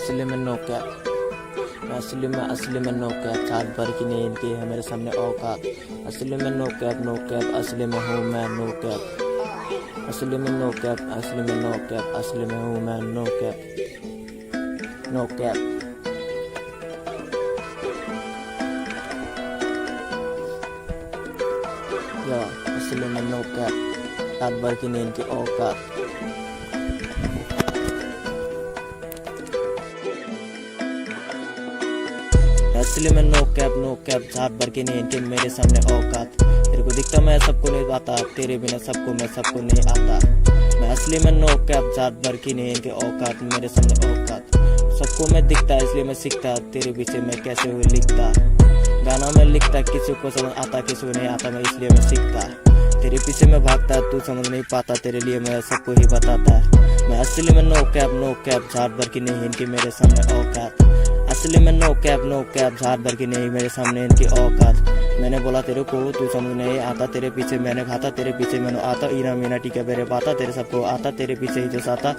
असली में no cap, असली में नो कैप, साल भर की नहीं इनकी है मेरे सामने औकात। असली में नो कैप, असली में हूँ मैं नो कैप। असली में नो कैप, असली में नो कैप, असली में हूँ मैं नो कैप, नो कैप। या असली में नो कैप, साल भर की नहीं इनकी औकात। असली में नो कैप, झाड़ भर के नहीं इनके मेरे सामने औकात। तेरे को दिखता मैं सबको नहीं आता, तेरे बिना सबको नहीं आता। मैं असली में नो कैप, झाड़ भर की नहीं इनके औकात, मेरे सामने औकात। सबको मैं दिखता इसलिए मैं सीखता, तेरे पीछे मैं कैसे हुए लिखता। गाना मैं लिखता, किसी को समझ आता किसी को नहीं आता, मैं इसलिए मैं सीखता। तेरे पीछे मैं भागता, तू समझ नहीं पाता, तेरे लिए मैं सबको ही बताता। मैं असली में नो कैप, झाड़ भर की नहीं इनकी मेरे सामने औकात। असली में नो कैप, झाड़ भर की नहीं मेरे सामने इनकी औकात। मैंने बोला तेरे को तू समझ नहीं आता, तेरे पीछे मैंने खाता, तेरे पीछे मैंने आता। ईना मीना टीका मेरे पाता, तेरे सबको आता, तेरे पीछे ही जो साता।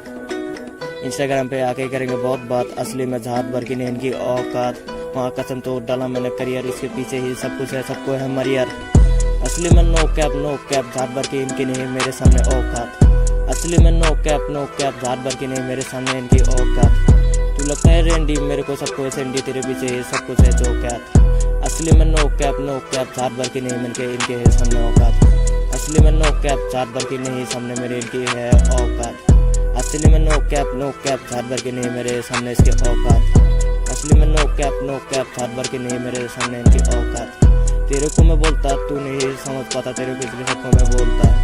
इंस्टाग्राम पे आके करेंगे बहुत बात, असली में झाड़ भर की नहीं इनकी औकात। वहाँ कसम तो डाला मैंने करियर, इसके पीछे ही सब कुछ है, सबको है मरियर। असली में नो कैप, झाड़ भर की इनकी नहीं मेरे सामने औकात। असली में नो कैप, झाड़ भर की नहीं मेरे सामने इनकी औकात। तू लगता है रेंडी, मेरे को सबको है सेंडी, तेरे पीछे सब कुछ है जो कैप। असली में नो कैप, झाड़ भर की नहीं मिलके इनके है सामने औकात। असली में नो कैप, झाड़ भर की नहीं सामने मेरे इनकी है औकात। असली में नो कैप, झाड़ भर की नहीं मेरे सामने इसके औकात। असली में नो कैप, झाड़ भर की नहीं मेरे सामने इनकी औकात। तेरे को मैं बोलता, तू नहीं समझ पाता, तेरे पीछे सबको मैं बोलता।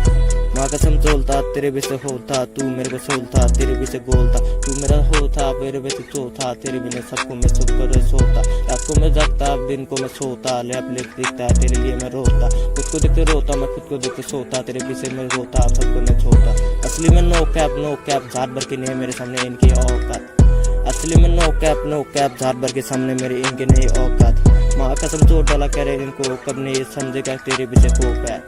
माँ कसम चोलता, तेरे भी से होता, तू मेरे को सोलता, तेरे भी से गोलता। तू मेरा होता, मेरे भी से चोथा, तेरे बिना सबको मैं सब कर सोता। रात को मैं जगता, दिन को मैं सोता, लैप दिखता, तेरे लिए मैं रोता। खुद को देखते रोता, मैं खुद को देखते सोता, तेरे पीछे मैं रोता, सबको मैं छोटा। असली में नो कैप, झाड़ भर के नहीं मेरे सामने इनकी औकात। असली में नो कैप, झाड़ भर के सामने मेरे इनके नहीं औकात। माँ कसम चोट डाला कह रहे इनको, कब नहीं समझेगा तेरे पीछे को पैक।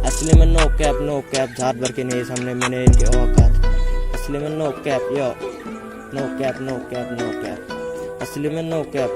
असली में नो कैप, झाड़ भर के नहीं सामने मैंने इनके औकात। असली में नो कैप, यो नो कैप। असली में नो कैप।